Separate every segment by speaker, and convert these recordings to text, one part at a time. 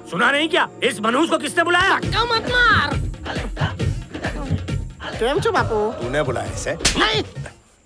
Speaker 1: सुना नहीं क्या? इस मनहूस को किसने बुलाया?
Speaker 2: धक्का मत मार। केम छो बापू?
Speaker 3: तूने बुलाया इसे?
Speaker 2: नहीं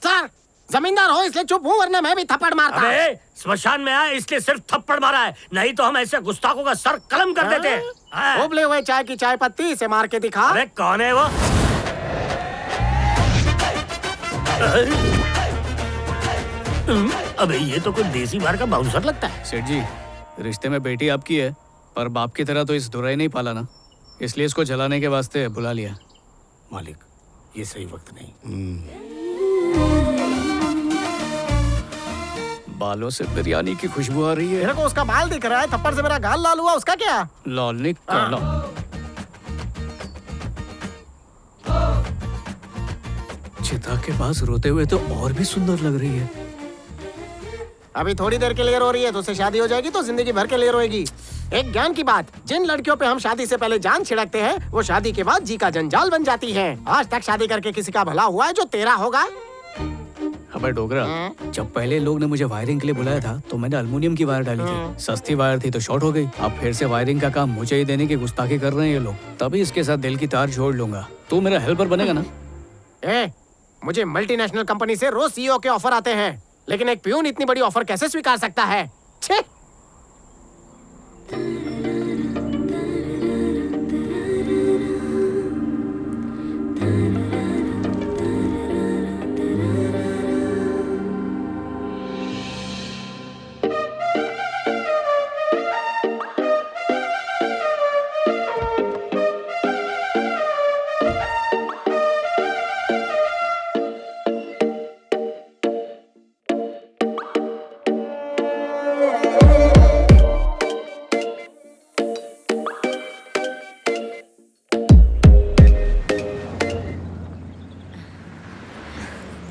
Speaker 2: सर, जमींदार हो इसलिए चुप हूँ, वरना मैं भी थप्पड़ मारता।
Speaker 1: अबे स्मशान में आया इसलिए सिर्फ थप्पड़ मारा है, नहीं तो हम ऐसे गुस्ताखों का सर कलम कर देते।
Speaker 2: उबले हुए चाय की चाय पत्ती इसे मार के दिखा।
Speaker 1: अरे कौन है वो? अबे ये तो कोई देसी बार का बाउंसर लगता है।
Speaker 4: सेठ जी, रिश्ते में बेटी आपकी है, पर बाप की तरह तो इस धुराई नहीं पाला ना, इसलिए इसको जलाने के वास्ते बुला लिया।
Speaker 1: मालिक, ये सही वक्त नहीं।
Speaker 4: बालों से बिरयानी की खुशबू आ रही है।
Speaker 2: मेरे को उसका बाल दिख रहा है, थप्पड़ से मेरा गाल लाल हुआ, उसका क्या?
Speaker 4: लाल नहीं काला। चिता के पास रोते हुए तो और भी सुंदर लग रही है।
Speaker 2: अभी थोड़ी देर के लिए रो रही है, तो उससे शादी हो जाएगी तो जिंदगी भर के लिए रोएगी। एक ज्ञान की बात, जिन लड़कियों पे हम शादी से पहले जान छिड़कते हैं, वो शादी के बाद जी का जंजाल बन जाती हैं। आज तक शादी करके किसी का भला हुआ है जो तेरा होगा?
Speaker 4: अबे डोगरा, जब पहले लोग ने मुझे वायरिंग के लिए बुलाया था तो मैंने अल्युमिनियम की वायर डाली थी। सस्ती वायर थी तो शॉर्ट हो गई। अब फिर से वायरिंग का काम मुझे ही देने की गुस्ताखी कर रहे हैं ये लोग। तभी इसके साथ दिल की तार जोड़ लूंगा। तू मेरा हेल्पर बनेगा ना?
Speaker 2: मुझे मल्टीनेशनल कंपनी से रोज सीईओ के ऑफर आते हैं, लेकिन एक प्यून इतनी बड़ी ऑफर कैसे स्वीकार सकता है? छे!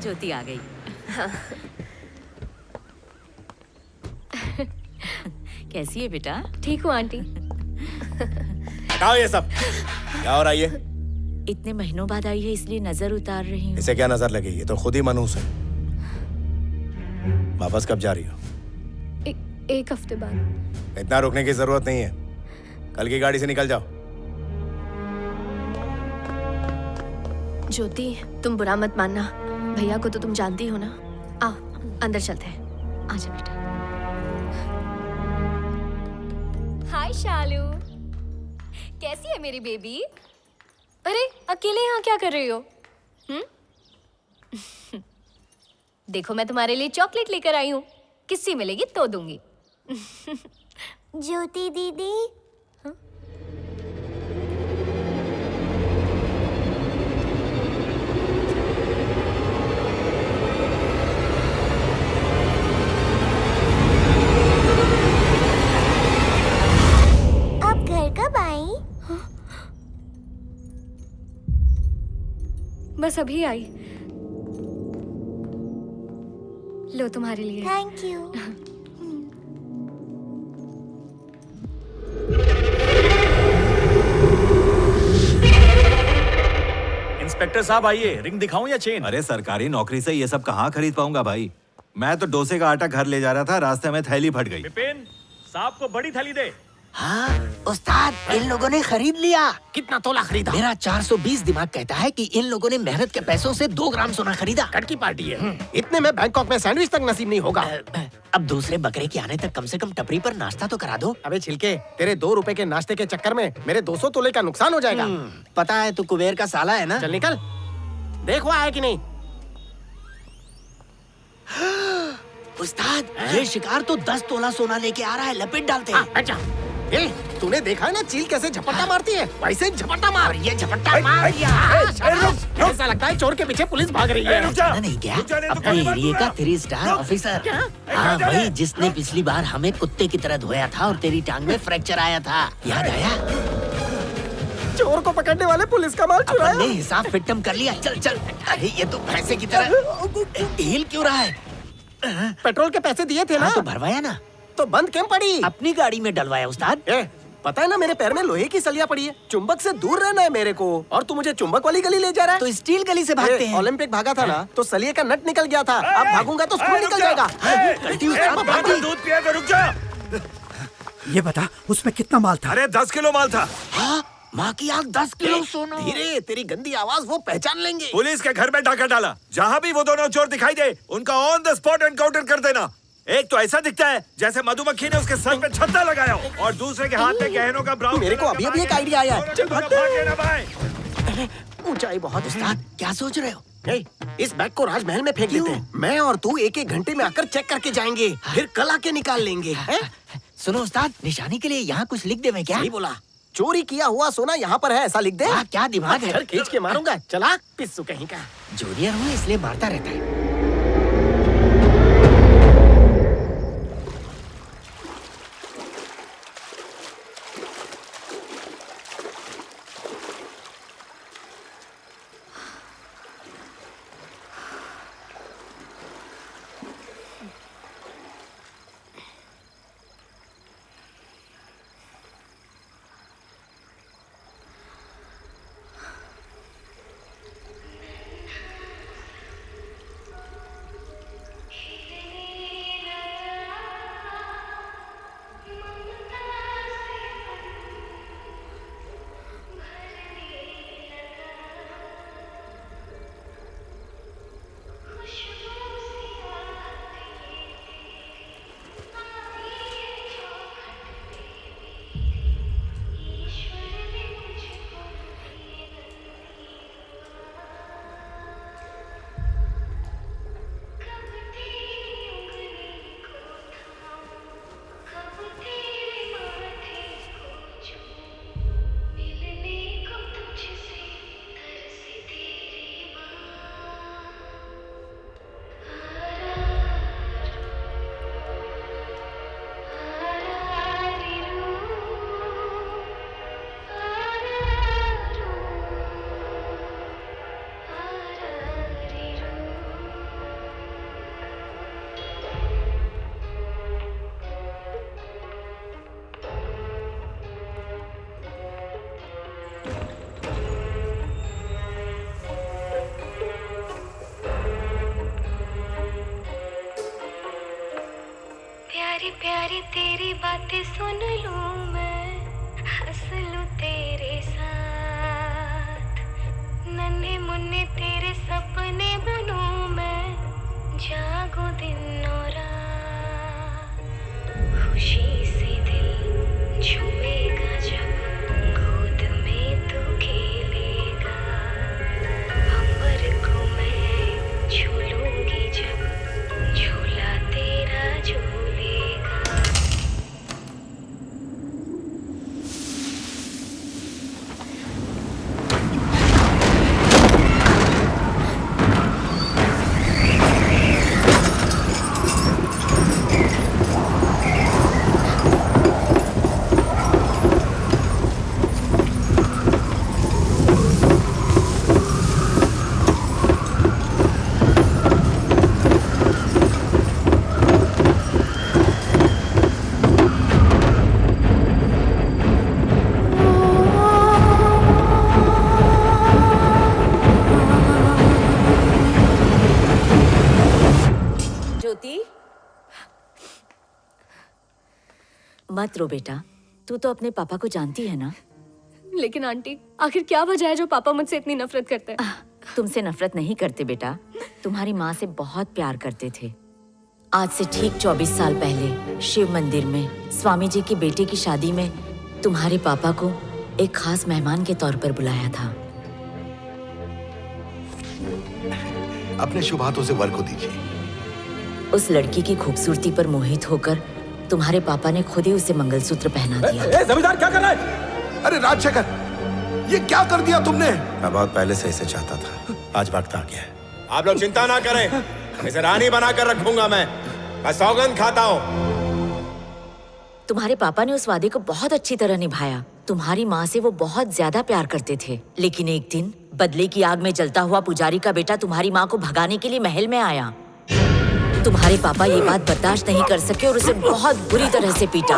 Speaker 5: ज्योति आ गई। कैसी है बेटा?
Speaker 6: ठीक हूँ आंटी।
Speaker 3: क्या हो ये सब? क्या हो रहा है ये?
Speaker 5: इतने महीनों बाद आई है इसलिए नजर उतार रही हूँ।
Speaker 3: इसे क्या नजर लगी? ये तो खुद ही मनहूस है। वापस कब जा रही हो?
Speaker 6: एक हफ्ते बाद।
Speaker 3: इतना रुकने की जरूरत नहीं है, कल की गाड़ी से निकल जाओ।
Speaker 6: ज्योति, तुम बुरा मत मानना, भैया को तो तुम जानती हो ना। आओ अंदर चलते हैं। आजा बेटा। हाय शालू, कैसी है मेरी बेबी? अरे अकेले यहाँ क्या कर रही हो? देखो मैं तुम्हारे लिए चॉकलेट लेकर आई हूँ, किस्सी मिलेगी तो दूंगी।
Speaker 7: ज्योति दीदी, आप घर कब आई?
Speaker 6: बस अभी आई। लो तुम्हारे लिए।
Speaker 7: Thank you.
Speaker 8: इंस्पेक्टर साहब आइए, रिंग दिखाऊं या चेन?
Speaker 9: अरे सरकारी नौकरी से ये सब कहाँ खरीद पाऊंगा भाई। मैं तो डोसे का आटा घर ले जा रहा था, रास्ते में थैली फट गई।
Speaker 8: विपिन, साहब को बड़ी थैली दे।
Speaker 2: हाँ उस्ताद, इन लोगों ने खरीद लिया। कितना तोला खरीदा?
Speaker 10: मेरा 420 दिमाग कहता है कि इन लोगों ने मेहनत के पैसों से 2 ग्राम सोना खरीदा।
Speaker 2: कट की पार्टी है। इतने में बैंकॉक में सैंडविच तक नसीब नहीं होगा।
Speaker 10: अब दूसरे बकरे के आने तक कम से कम टपरी पर नाश्ता तो करा दो।
Speaker 2: अबे छिलके, तेरे 2 रुपए के नाश्ते के चक्कर में मेरे 200 तोले का नुकसान हो जाएगा।
Speaker 10: पता है तू कुबेर का साला है ना?
Speaker 2: चल निकल, देख वो आया कि नहीं।
Speaker 10: उस्ताद, ये शिकार तो 10 तोला सोना लेके आ रहा है, लपेट डालते हैं।
Speaker 2: अच्छा, तूने देखा है ना चील कैसे झपट्टा मारती है? वैसे झपट्टा मार।
Speaker 10: और ये झपट्टा मार दिया।
Speaker 2: ऐसा लगता है चोर के पीछे पुलिस भाग रही है।
Speaker 10: नहीं क्या? अपने एरिया का 3 स्टार ऑफिसर। हाँ वही, जिसने पिछली बार हमें कुत्ते की तरह धोया था और तेरी टांग में फ्रैक्चर आया था, याद आया?
Speaker 2: चोर को पकड़ने वाले पुलिस का माल चुराया।
Speaker 10: अपने हिसाब फिटम कर लिया। चल चल। अरे ये तो भैंसे की तरह हिल क्यों रहा है?
Speaker 2: पेट्रोल के पैसे दिए थे ना?
Speaker 10: तो भरवाया ना।
Speaker 2: तो बंद क्यों पड़ी?
Speaker 10: अपनी गाड़ी में डलवाया उस्ताद।
Speaker 2: पता है ना मेरे पैर में लोहे की सलिया पड़ी है। चुंबक से दूर रहना है मेरे को, और तू मुझे चुंबक वाली गली ले जा रहा है।
Speaker 10: तो स्टील गली से भागते हैं।
Speaker 2: ओलंपिक भागा था ना, तो सलिए का नट निकल गया था। अब भागूंगा तो स्क्रू निकल जाएगा।
Speaker 8: दूध पिया तो रुक जा।
Speaker 3: ये बता उसमें कितना माल था?
Speaker 9: अरे 10 किलो माल था।
Speaker 10: हाँ, माँ की आंख 10 किलो सोना।
Speaker 2: धीरे, तेरी गंदी आवाज वो पहचान लेंगे।
Speaker 9: पुलिस के घर में डाका डाला। जहाँ भी वो दोनों चोर दिखाई दे उनका ऑन द स्पॉट एनकाउंटर कर देना। एक तो ऐसा दिखता है जैसे मधुमक्खी ने उसके सर पे छत्ता लगाया हो, और दूसरे के हाथ में गहनों का ब्राउन।
Speaker 2: मेरे को अभी एक आइडिया आया है। चल भाग। ऊंचाई बहुत।
Speaker 10: उस्ताद क्या सोच रहे हो?
Speaker 2: इस बैग को राजमहल में फेंक देते हैं। मैं और तू एक एक घंटे में आकर चेक करके जाएंगे, फिर कल आके निकाल लेंगे। हैं?
Speaker 10: सुनो उस्ताद, निशानी के लिए यहाँ कुछ लिख दे मैं क्या?
Speaker 2: सही बोला। चोरी किया हुआ सोना यहाँ पर है, ऐसा लिख दे।
Speaker 10: वाह, क्या दिमाग है।
Speaker 2: सर खींच के मारूंगा। चला पिस्सू कहीं का।
Speaker 10: जूनियर हूँ इसलिए मारता रहता है।
Speaker 7: प्यारी प्यारी तेरी बातें सुन लूं मैं, हंस लूं तेरे साथ, नन्हे मुन्ने तेरे सपने बुनूं मैं, जागूं दिन और रात, खुशी से दिल झूमेगा जब गोद में तू खेलेगा, अंबर को मैं झूलूंगी जब झूला तेरा झूलेगा।
Speaker 5: ज्योति, मत रो बेटा। तू तो अपने पापा को जानती है ना।
Speaker 6: लेकिन आंटी, आखिर क्या वजह है जो पापा मुझसे इतनी नफरत करते हैं?
Speaker 5: तुमसे नफरत नहीं करते बेटा, तुम्हारी माँ से बहुत प्यार करते थे। आज से ठीक 24 साल पहले शिव मंदिर में स्वामी जी की बेटे की शादी में तुम्हारे पापा को एक खास मेहमान के तौर पर बुलाया था।
Speaker 11: अपने शुभ हाथों से वर को दीजिए।
Speaker 5: उस लड़की की खूबसूरती पर मोहित होकर तुम्हारे पापा ने खुद ही उसे मंगलसूत्र पहना दिया।
Speaker 3: जमींदार क्या कर रहा है?
Speaker 11: अरे राजशेखर, ये क्या कर दिया तुमने?
Speaker 9: मैं बहुत पहले से इसे चाहता था, आज वक्त आ गया है।
Speaker 3: आप लोग चिंता ना करें, इसे रानी बनाकर रखूंगा मैं सौगंध खाता हूँ।
Speaker 5: तुम्हारे पापा ने उस वादे को बहुत अच्छी तरह निभाया। तुम्हारी माँ से वो बहुत ज्यादा प्यार करते थे, लेकिन एक दिन बदले की आग में जलता हुआ पुजारी का बेटा तुम्हारी माँ को भगाने के लिए महल में आया। तुम्हारे पापा ये बात बर्दाश्त नहीं कर सके और उसे बहुत बुरी तरह से पीटा।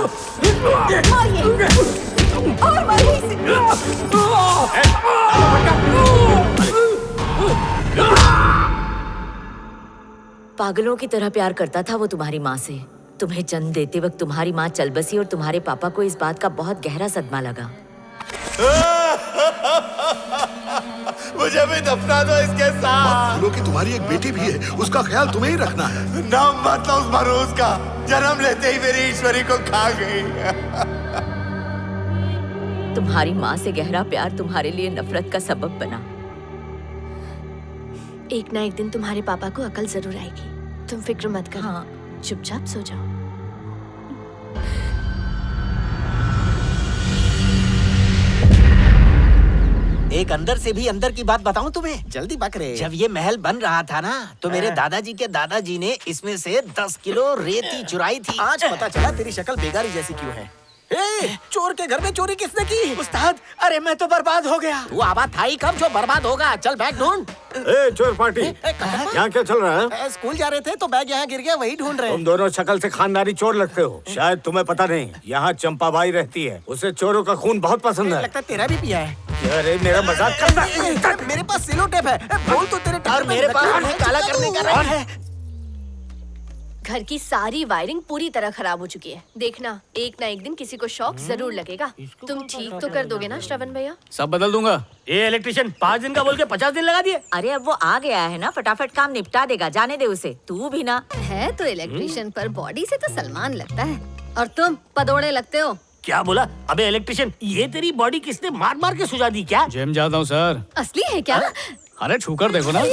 Speaker 5: पागलों की तरह प्यार करता था वो तुम्हारी माँ से। तुम्हें जन्म देते वक्त तुम्हारी माँ चल बसी और तुम्हारे पापा को इस बात का बहुत गहरा सदमा लगा।
Speaker 3: मुझे भी दफना दो इसके साथ।
Speaker 11: भूलो कि तुम्हारी एक बेटी भी है, उसका ख्याल तुम्हें ही रखना है।
Speaker 3: नाम मत लो उस मरूज का, जन्म लेते ही मेरी ईश्वरी को खा गई।
Speaker 5: तुम्हारी माँ से गहरा प्यार तुम्हारे लिए नफरत का सबब बना।
Speaker 6: एक ना एक दिन तुम्हारे पापा को अकल जरूर आएगी, तुम फिक्र मत करो।
Speaker 5: हाँ।
Speaker 6: चुपचाप सो जाओ।
Speaker 10: एक अंदर से भी अंदर की बात बताऊं तुम्हें।
Speaker 2: जल्दी बकरे।
Speaker 10: जब ये महल बन रहा था ना, तो मेरे दादाजी के दादाजी ने इसमें से 10 किलो रेती चुराई थी।
Speaker 2: आज पता चला तेरी शक्ल बेगारी जैसी क्यों है। ए, चोर के घर में चोरी किसने की?
Speaker 10: उस्ताद, अरे मैं तो बर्बाद हो गया।
Speaker 2: तू आबाद था ही कब जो बर्बाद होगा। चल बैग ढूंढ।
Speaker 1: ए, चोर पार्टी, यहाँ क्या चल रहा है?
Speaker 2: स्कूल जा रहे थे तो बैग यहाँ गिर गया, वही ढूंढ रहे।
Speaker 1: तुम दोनों शक्ल से खानदानी चोर लगते हो। शायद तुम्हें पता नहीं, यहाँ चंपाबाई रहती है, उसे चोरों का खून बहुत पसंद है।
Speaker 2: लगता है तेरा भी पिया है।
Speaker 1: अरे मेरा मजाक करता है।
Speaker 2: मेरे पास सिलो टेप है, बोल तो तेरे
Speaker 10: और मेरे पास उन्हें काला करने का रंग है।
Speaker 6: घर की सारी वायरिंग पूरी तरह खराब हो चुकी है। देखना एक ना एक दिन किसी को शौक जरूर लगेगा। तुम ठीक तो कर दोगे ना श्रवण भैया?
Speaker 4: सब बदल दूंगा।
Speaker 1: ये इलेक्ट्रिशियन 5 दिन का बोल के 50 दिन लगा दिए।
Speaker 5: अरे अब वो आ गया है ना, फटाफट काम निपटा देगा, जाने दे उसे। तू भी ना।
Speaker 6: है तो इलेक्ट्रिशियन, पर बॉडी से तो सलमान लगता है, और तुम पदोड़े लगते हो।
Speaker 1: क्या बोला? अबे इलेक्ट्रिशियन, ये तेरी बॉडी किसने मार मार के सुझा दी क्या?
Speaker 4: जिम जाता हूँ सर।
Speaker 6: असली है क्या?
Speaker 4: अरे छूकर देखो ना।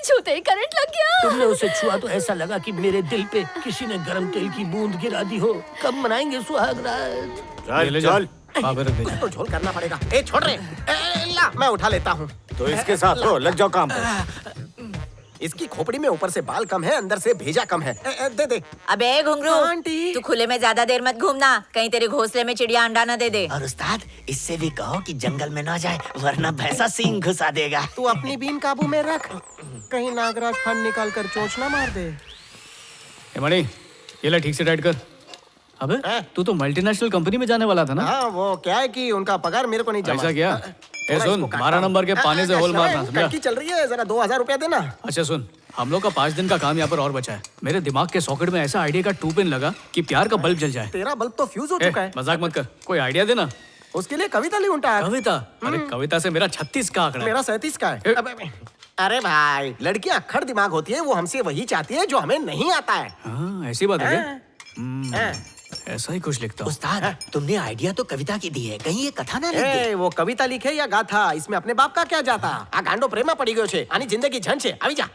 Speaker 6: छूते ही करंट लग गया।
Speaker 1: तुमने उसे छुआ तो ऐसा लगा कि मेरे दिल पे किसी ने गरम तेल की बूंद गिरा दी हो। कब मनाएंगे सुहाग रात?
Speaker 4: ले चल।
Speaker 2: तो झोल करना पड़ेगा। ए छोड़ रे। ला मैं उठा लेता हूँ।
Speaker 1: तो इसके साथ हो, लग जाओ काम पे।
Speaker 2: इसकी खोपड़ी में ऊपर से बाल कम है, अंदर से भेजा कम है। दे दे।
Speaker 5: अबे घुंघरू,
Speaker 2: आंटी।
Speaker 5: तू खुले में ज्यादा देर मत घूमना, कहीं तेरे घोंसले में चिड़िया अंडा न दे दे।
Speaker 10: और उस्ताद, इससे भी कहो कि जंगल में ना जाए, वरना भैंसा सींग घुसा देगा।
Speaker 2: तू अपनी बीन काबू में रख, कहीं नागराज फन निकाल कर चोंच ना मार दे।
Speaker 4: मणि, ये ले ठीक से टाइट कर। अबे तू तो मल्टीनेशनल कंपनी में जाने वाला था ना?
Speaker 2: हाँ, वो क्या है कि उनका पगार मेरे को नहीं जमा।
Speaker 4: ऐसा क्या? ए सुन, 12 नंबर के पानी से होल मारना, समझा?
Speaker 2: कटकी चल रही है, जरा 2000 रुपया देना।
Speaker 4: अच्छा सुन, हम लोग का 5 दिन का काम यहाँ पर और बचा है। मेरे दिमाग के सॉकेट में ऐसा आइडिया का 2 पिन लगा कि प्यार का बल्ब जल जाए।
Speaker 2: तेरा बल्ब तो फ्यूज हो चुका है।
Speaker 4: मजाक मत कर, कोई आइडिया देना।
Speaker 2: उसके लिए कविता लिख उल्टा।
Speaker 4: कविता? अरे कविता से मेरा 36 का आंकड़ा है।
Speaker 2: मेरा 37 का है। अरे भाई, लड़कियां अक्खड़ दिमाग होती है, वो हमसे वही चाहती है जो हमें नहीं आता है।
Speaker 4: हाँ, ऐसी बात है क्या? ऐसा ही कुछ लिखता हूँ।
Speaker 10: उस्ताद, तुमने आइडिया तो कविता की दी है, कहीं ये कथा ना लिख दे।
Speaker 2: वो कविता लिखे या गाथा, इसमें अपने बाप का क्या जाता? आ गांडो प्रेमा पड़ी गयो छे, आनी जिंदगी झंड छे। अभी जा।